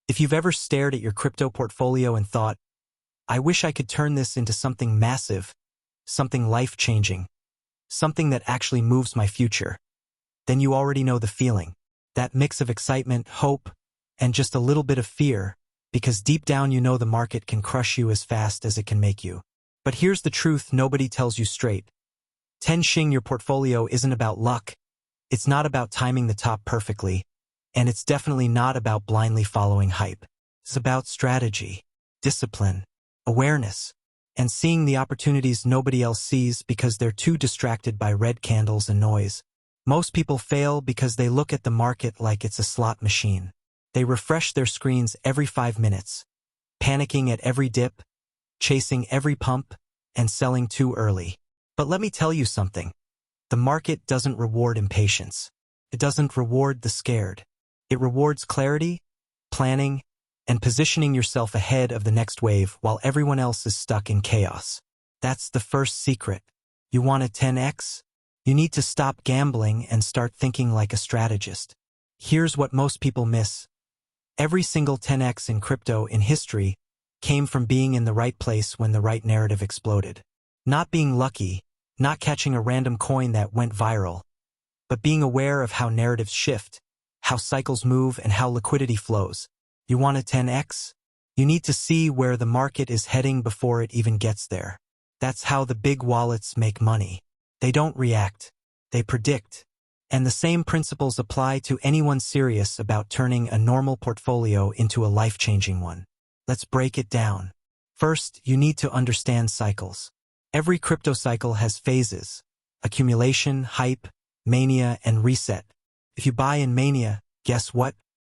If you've ever stared at your crypto portfolio and thought, I wish I could turn this into something massive, something life-changing, something that actually moves my future, then you already know the feeling. That mix of excitement, hope, and just a little bit of fear, because deep down you know the market can crush you as fast as it can make you. But here's the truth nobody tells you straight. Tenshing your portfolio isn't about luck. It's not about timing the top perfectly, and it's definitely not about blindly following hype. It's about strategy, discipline, awareness, and seeing the opportunities nobody else sees because they're too distracted by red candles and noise. Most people fail because they look at the market like it's a slot machine. They refresh their screens every 5 minutes, panicking at every dip, chasing every pump, and selling too early. But let me tell you something. The market doesn't reward impatience. It doesn't reward the scared. It rewards clarity, planning, and positioning yourself ahead of the next wave while everyone else is stuck in chaos. That's the first secret. You want a 10x? You need to stop gambling and start thinking like a strategist. Here's what most people miss. Every single 10x in crypto in history came from being in the right place when the right narrative exploded. Not being lucky, not catching a random coin that went viral, but being aware of how narratives shift, how cycles move, and how liquidity flows. You want a 10x? You need to see where the market is heading before it even gets there. That's how the big wallets make money. They don't react, they predict. And the same principles apply to anyone serious about turning a normal portfolio into a life-changing one. Let's break it down. First, you need to understand cycles. Every crypto cycle has phases: accumulation, hype, mania, and reset. If you buy in mania, guess what?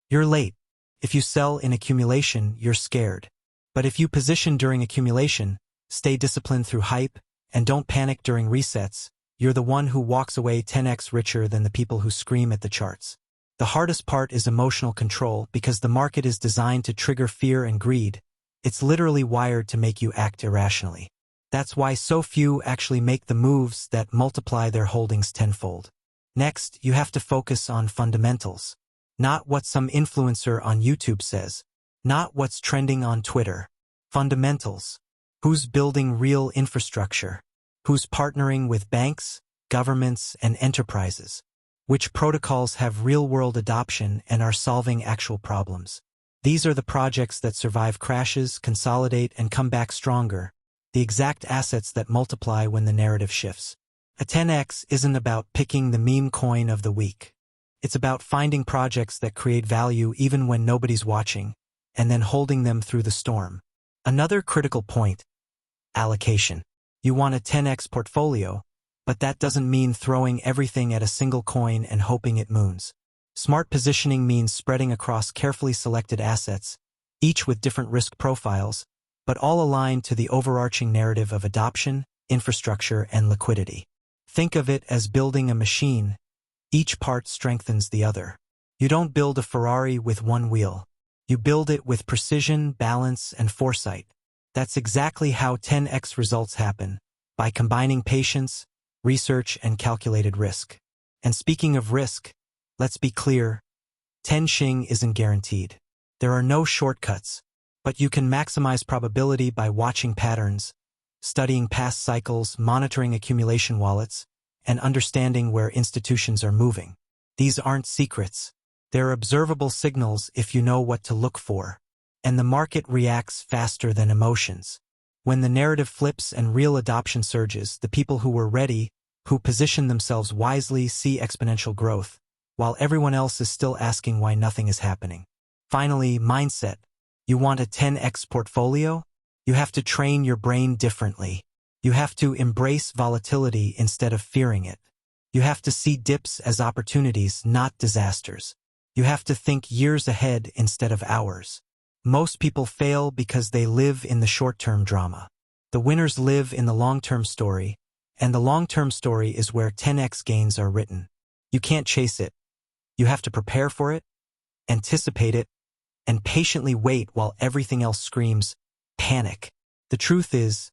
You're late. If you sell in accumulation, you're scared. But if you position during accumulation, stay disciplined through hype, and don't panic during resets, you're the one who walks away 10x richer than the people who scream at the charts. The hardest part is emotional control because the market is designed to trigger fear and greed. It's literally wired to make you act irrationally. That's why so few actually make the moves that multiply their holdings tenfold. Next, you have to focus on fundamentals. Not what some influencer on YouTube says. Not what's trending on Twitter. Fundamentals. Who's building real infrastructure? Who's partnering with banks, governments, and enterprises? Which protocols have real-world adoption and are solving actual problems? These are the projects that survive crashes, consolidate, and come back stronger. The exact assets that multiply when the narrative shifts. A 10x isn't about picking the meme coin of the week. It's about finding projects that create value even when nobody's watching, and then holding them through the storm. Another critical point: allocation. You want a 10x portfolio, but that doesn't mean throwing everything at a single coin and hoping it moons. Smart positioning means spreading across carefully selected assets, each with different risk profiles, but all aligned to the overarching narrative of adoption, infrastructure, and liquidity. Think of it as building a machine. Each part strengthens the other. You don't build a Ferrari with one wheel. You build it with precision, balance, and foresight. That's exactly how 10x results happen, by combining patience, research, and calculated risk. And speaking of risk, let's be clear, tenshing isn't guaranteed. There are no shortcuts, but you can maximize probability by watching patterns, studying past cycles, monitoring accumulation wallets, and understanding where institutions are moving. These aren't secrets. They're observable signals if you know what to look for. And the market reacts faster than emotions. When the narrative flips and real adoption surges, the people who were ready, who position themselves wisely, see exponential growth, while everyone else is still asking why nothing is happening. Finally, mindset. You want a 10x portfolio? You have to train your brain differently. You have to embrace volatility instead of fearing it. You have to see dips as opportunities, not disasters. You have to think years ahead instead of hours. Most people fail because they live in the short-term drama. The winners live in the long-term story, and the long-term story is where 10x gains are written. You can't chase it. You have to prepare for it, anticipate it, and patiently wait while everything else screams, panic. The truth is,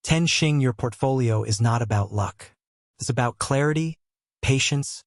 tenshing your portfolio is not about luck. It's about clarity, patience,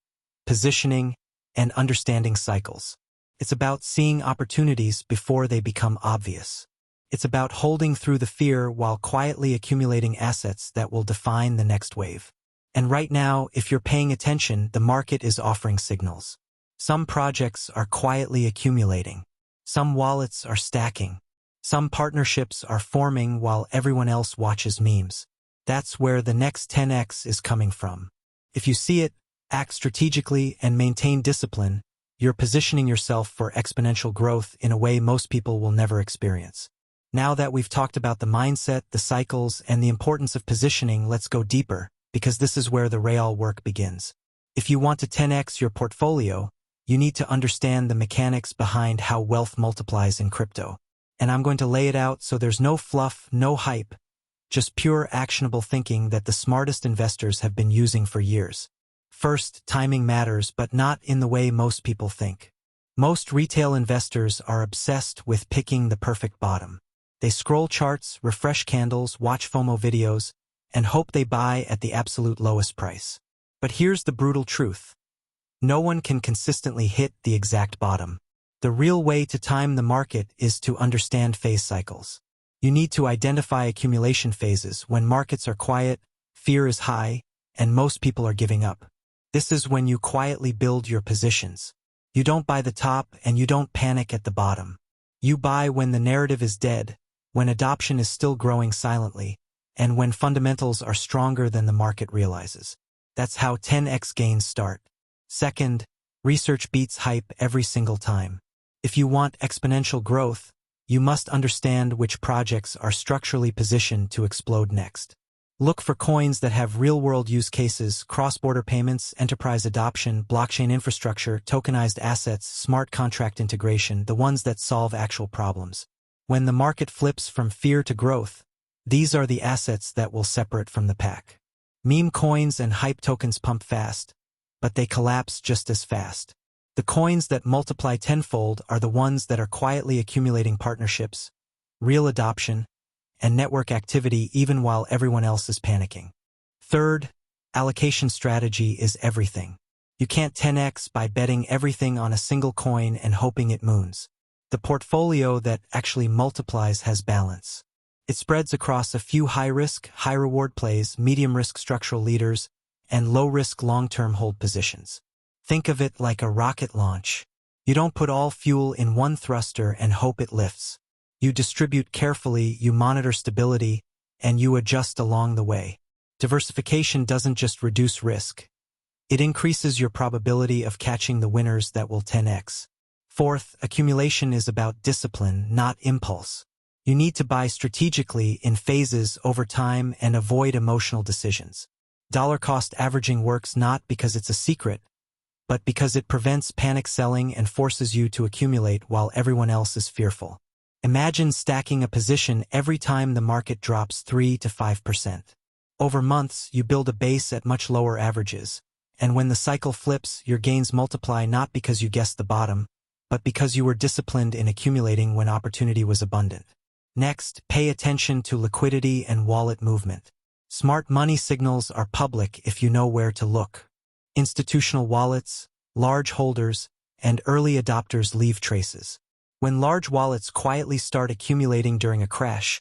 positioning, and understanding cycles. It's about seeing opportunities before they become obvious. It's about holding through the fear while quietly accumulating assets that will define the next wave. And right now, if you're paying attention, the market is offering signals. Some projects are quietly accumulating. Some wallets are stacking. Some partnerships are forming while everyone else watches memes. That's where the next 10x is coming from. If you see it, act strategically and maintain discipline, you're positioning yourself for exponential growth in a way most people will never experience. Now that we've talked about the mindset, the cycles, and the importance of positioning, let's go deeper, because this is where the real work begins. If you want to 10x your portfolio, you need to understand the mechanics behind how wealth multiplies in crypto. And I'm going to lay it out so there's no fluff, no hype, just pure actionable thinking that the smartest investors have been using for years. First, timing matters, but not in the way most people think. Most retail investors are obsessed with picking the perfect bottom. They scroll charts, refresh candles, watch FOMO videos, and hope they buy at the absolute lowest price. But here's the brutal truth. No one can consistently hit the exact bottom. The real way to time the market is to understand phase cycles. You need to identify accumulation phases when markets are quiet, fear is high, and most people are giving up. This is when you quietly build your positions. You don't buy the top and you don't panic at the bottom. You buy when the narrative is dead, when adoption is still growing silently, and when fundamentals are stronger than the market realizes. That's how 10x gains start. Second, research beats hype every single time. If you want exponential growth, you must understand which projects are structurally positioned to explode next. Look for coins that have real-world use cases, cross-border payments, enterprise adoption, blockchain infrastructure, tokenized assets, smart contract integration, the ones that solve actual problems. When the market flips from fear to growth, these are the assets that will separate from the pack. Meme coins and hype tokens pump fast, but they collapse just as fast. The coins that multiply tenfold are the ones that are quietly accumulating partnerships, real adoption, and network activity even while everyone else is panicking. Third, allocation strategy is everything. You can't 10x by betting everything on a single coin and hoping it moons. The portfolio that actually multiplies has balance. It spreads across a few high-risk, high-reward plays, medium-risk structural leaders, and low-risk long-term hold positions. Think of it like a rocket launch. You don't put all fuel in one thruster and hope it lifts. You distribute carefully, you monitor stability, and you adjust along the way. Diversification doesn't just reduce risk. It increases your probability of catching the winners that will 10x. Fourth, accumulation is about discipline, not impulse. You need to buy strategically in phases over time and avoid emotional decisions. Dollar-cost averaging works not because it's a secret, but because it prevents panic selling and forces you to accumulate while everyone else is fearful. Imagine stacking a position every time the market drops 3 to 5%. Over months, you build a base at much lower averages, and when the cycle flips, your gains multiply not because you guessed the bottom, but because you were disciplined in accumulating when opportunity was abundant. Next, pay attention to liquidity and wallet movement. Smart money signals are public if you know where to look. Institutional wallets, large holders, and early adopters leave traces. When large wallets quietly start accumulating during a crash,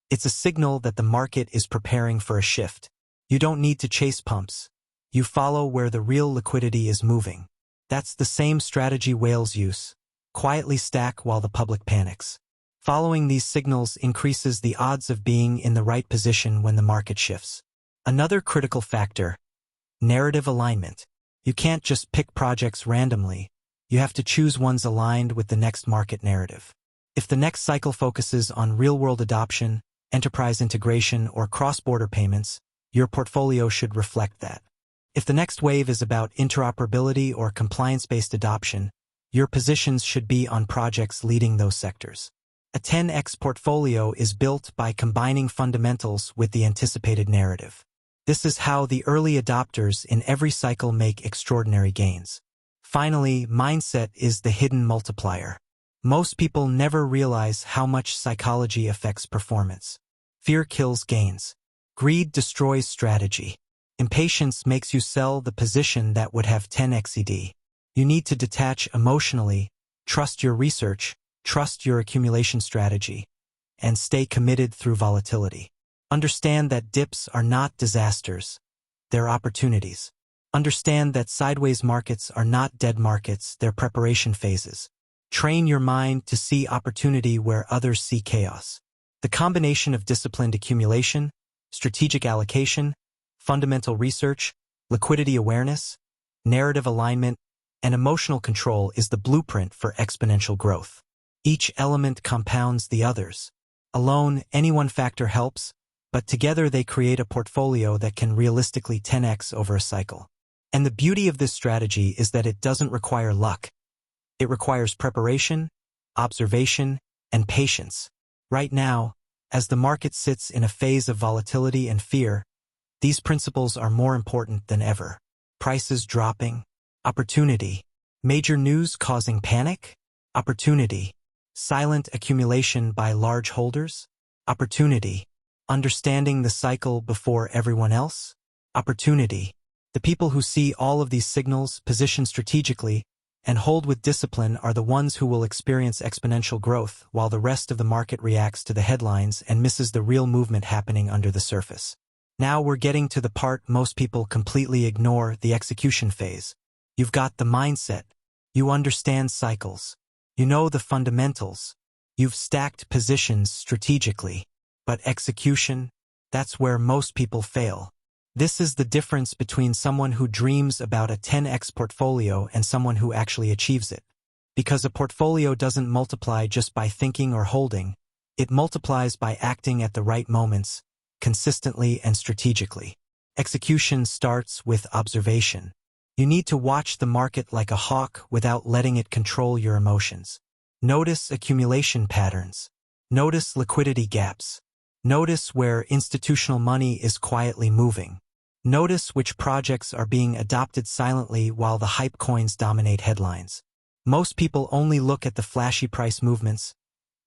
it's a signal that the market is preparing for a shift. You don't need to chase pumps. You follow where the real liquidity is moving. That's the same strategy whales use. Quietly stack while the public panics. Following these signals increases the odds of being in the right position when the market shifts. Another critical factor, narrative alignment. You can't just pick projects randomly. You have to choose ones aligned with the next market narrative. If the next cycle focuses on real-world adoption, enterprise integration, or cross-border payments, your portfolio should reflect that. If the next wave is about interoperability or compliance-based adoption, your positions should be on projects leading those sectors. A 10x portfolio is built by combining fundamentals with the anticipated narrative. This is how the early adopters in every cycle make extraordinary gains. Finally, mindset is the hidden multiplier. Most people never realize how much psychology affects performance. Fear kills gains. Greed destroys strategy. Impatience makes you sell the position that would have 10x ED. You need to detach emotionally, Trust your research, trust your accumulation strategy, and stay committed through volatility. Understand that dips are not disasters, they're opportunities. Understand that sideways markets are not dead markets, they're preparation phases. Train your mind to see opportunity where others see chaos. The combination of disciplined accumulation, strategic allocation, fundamental research, liquidity awareness, narrative alignment, and emotional control is the blueprint for exponential growth. Each element compounds the others. Alone, any one factor helps, but together they create a portfolio that can realistically 10x over a cycle. And the beauty of this strategy is that it doesn't require luck. It requires preparation, observation, and patience. Right now, as the market sits in a phase of volatility and fear, these principles are more important than ever. Prices dropping, opportunity. Major news causing panic, opportunity. Silent accumulation by large holders, opportunity. Understanding the cycle before everyone else, opportunity. The people who see all of these signals, position strategically, and hold with discipline are the ones who will experience exponential growth, while the rest of the market reacts to the headlines and misses the real movement happening under the surface. Now we're getting to the part most people completely ignore, the execution phase. You've got the mindset. You understand cycles. You know the fundamentals. You've stacked positions strategically. But execution, that's where most people fail. This is the difference between someone who dreams about a 10x portfolio and someone who actually achieves it. Because a portfolio doesn't multiply just by thinking or holding, it multiplies by acting at the right moments, consistently and strategically. Execution starts with observation. You need to watch the market like a hawk without letting it control your emotions. Notice accumulation patterns. Notice liquidity gaps. Notice where institutional money is quietly moving. Notice which projects are being adopted silently while the hype coins dominate headlines. Most people only look at the flashy price movements,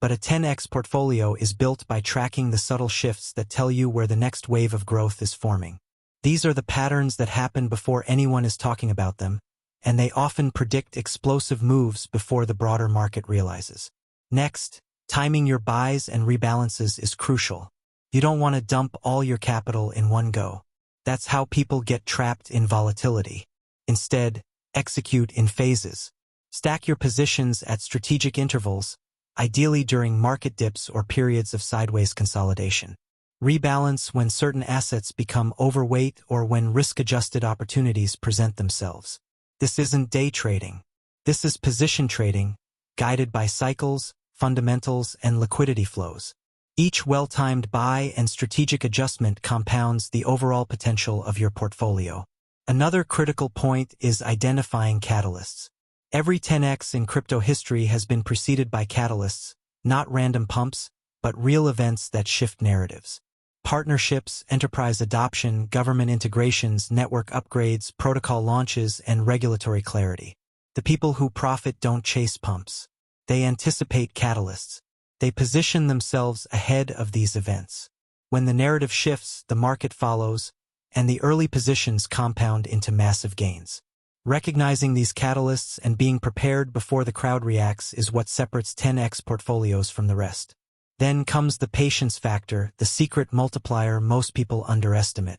but a 10x portfolio is built by tracking the subtle shifts that tell you where the next wave of growth is forming. These are the patterns that happen before anyone is talking about them, and they often predict explosive moves before the broader market realizes. Next, timing your buys and rebalances is crucial. You don't want to dump all your capital in one go. That's how people get trapped in volatility. Instead, execute in phases. Stack your positions at strategic intervals, ideally during market dips or periods of sideways consolidation. Rebalance when certain assets become overweight or when risk-adjusted opportunities present themselves. This isn't day trading. This is position trading, guided by cycles, fundamentals, and liquidity flows. Each well-timed buy and strategic adjustment compounds the overall potential of your portfolio. Another critical point is identifying catalysts. Every 10x in crypto history has been preceded by catalysts, not random pumps, but real events that shift narratives. Partnerships, enterprise adoption, government integrations, network upgrades, protocol launches, and regulatory clarity. The people who profit don't chase pumps. They anticipate catalysts. They position themselves ahead of these events. When the narrative shifts, the market follows, and the early positions compound into massive gains. Recognizing these catalysts and being prepared before the crowd reacts is what separates 10x portfolios from the rest. Then comes the patience factor, the secret multiplier most people underestimate.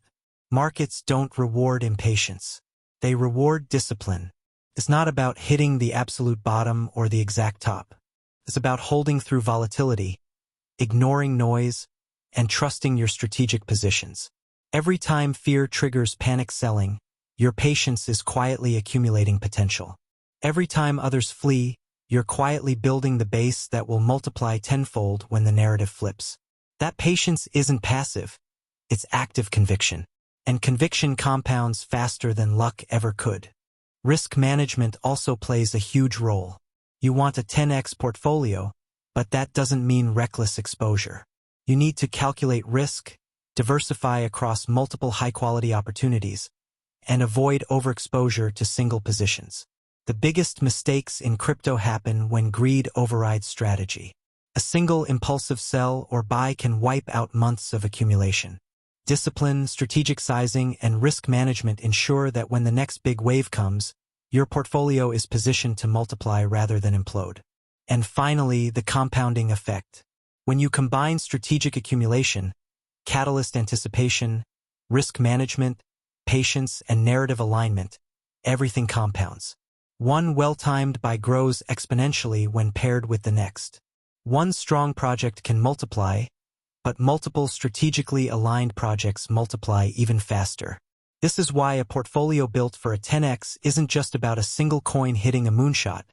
Markets don't reward impatience. They reward discipline. It's not about hitting the absolute bottom or the exact top. It's about holding through volatility, ignoring noise, and trusting your strategic positions. Every time fear triggers panic selling, your patience is quietly accumulating potential. Every time others flee, you're quietly building the base that will multiply tenfold when the narrative flips. That patience isn't passive, it's active conviction. And conviction compounds faster than luck ever could. Risk management also plays a huge role. You want a 10x portfolio, but that doesn't mean reckless exposure. You need to calculate risk, diversify across multiple high-quality opportunities, and avoid overexposure to single positions. The biggest mistakes in crypto happen when greed overrides strategy. A single impulsive sell or buy can wipe out months of accumulation. Discipline, strategic sizing, and risk management ensure that when the next big wave comes, Your portfolio is positioned to multiply rather than implode. And finally, the compounding effect. When you combine strategic accumulation, catalyst anticipation, risk management, patience, and narrative alignment, everything compounds. One well-timed buy grows exponentially when paired with the next. One strong project can multiply, but multiple strategically aligned projects multiply even faster. This is why a portfolio built for a 10x isn't just about a single coin hitting a moonshot.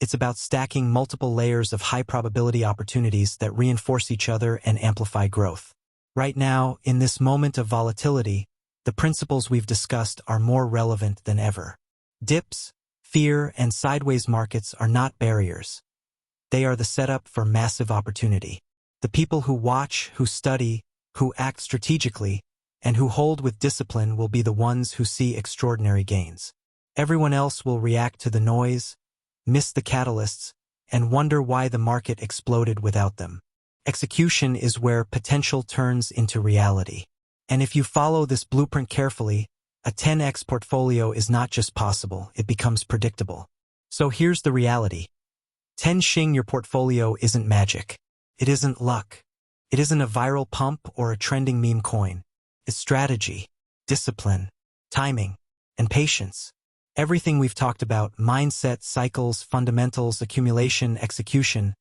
It's about stacking multiple layers of high-probability opportunities that reinforce each other and amplify growth. Right now, in this moment of volatility, the principles we've discussed are more relevant than ever. Dips, fear, and sideways markets are not barriers. They are the setup for massive opportunity. The people who watch, who study, who act strategically, and who hold with discipline will be the ones who see extraordinary gains. Everyone else will react to the noise, miss the catalysts, and wonder why the market exploded without them. Execution is where potential turns into reality. And if you follow this blueprint carefully, a 10x portfolio is not just possible, it becomes predictable. So here's the reality. 10xing your portfolio isn't magic. It isn't luck. It isn't a viral pump or a trending meme coin. It's strategy, discipline, timing, and patience. Everything we've talked about, mindset, cycles, fundamentals, accumulation, execution,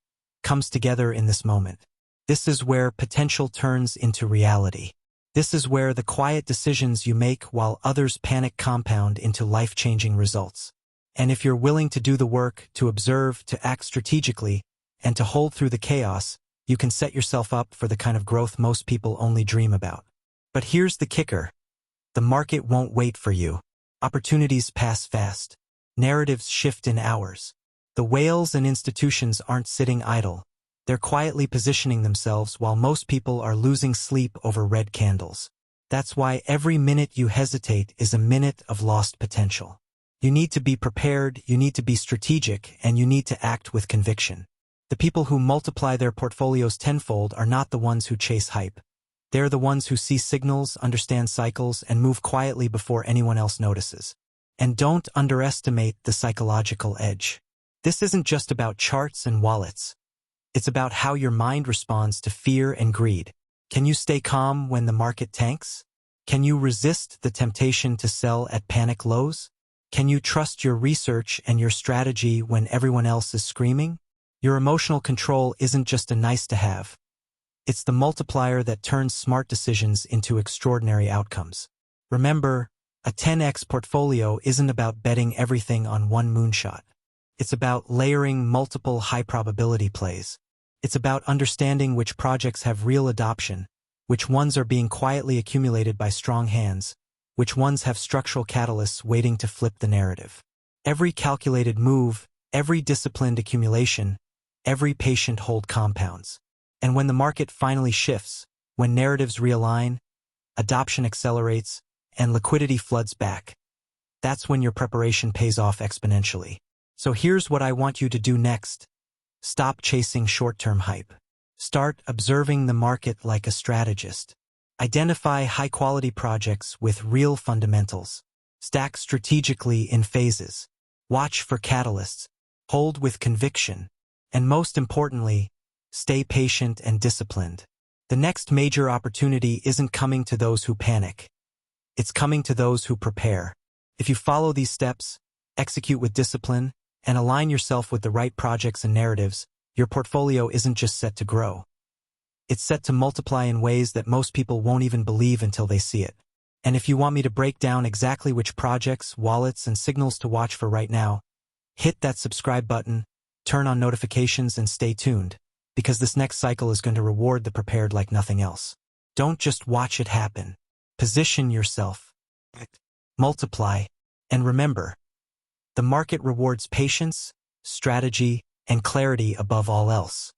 comes together in this moment. This is where potential turns into reality. This is where the quiet decisions you make while others panic compound into life-changing results. And if you're willing to do the work, to observe, to act strategically, and to hold through the chaos, you can set yourself up for the kind of growth most people only dream about. But here's the kicker. The market won't wait for you. Opportunities pass fast. Narratives shift in hours. The whales and institutions aren't sitting idle. They're quietly positioning themselves while most people are losing sleep over red candles. That's why every minute you hesitate is a minute of lost potential. You need to be prepared, you need to be strategic, and you need to act with conviction. The people who multiply their portfolios tenfold are not the ones who chase hype. They're the ones who see signals, understand cycles, and move quietly before anyone else notices. And don't underestimate the psychological edge. This isn't just about charts and wallets. It's about how your mind responds to fear and greed. Can you stay calm when the market tanks? Can you resist the temptation to sell at panic lows? Can you trust your research and your strategy when everyone else is screaming? Your emotional control isn't just a nice-to-have. It's the multiplier that turns smart decisions into extraordinary outcomes. Remember, a 10x portfolio isn't about betting everything on one moonshot. It's about layering multiple high-probability plays. It's about understanding which projects have real adoption, which ones are being quietly accumulated by strong hands, which ones have structural catalysts waiting to flip the narrative. Every calculated move, every disciplined accumulation, every patient hold compounds. And when the market finally shifts, when narratives realign, adoption accelerates, and liquidity floods back, that's when your preparation pays off exponentially. So here's what I want you to do next. Stop chasing short-term hype. Start observing the market like a strategist. Identify high-quality projects with real fundamentals. Stack strategically in phases. Watch for catalysts. Hold with conviction. And most importantly, stay patient and disciplined. The next major opportunity isn't coming to those who panic. It's coming to those who prepare. If you follow these steps, execute with discipline, and align yourself with the right projects and narratives, your portfolio isn't just set to grow. It's set to multiply in ways that most people won't even believe until they see it. And if you want me to break down exactly which projects, wallets, and signals to watch for right now, hit that subscribe button, turn on notifications, and stay tuned, because this next cycle is going to reward the prepared like nothing else. Don't just watch it happen. Position yourself. Multiply. And remember, the market rewards patience, strategy, and clarity above all else.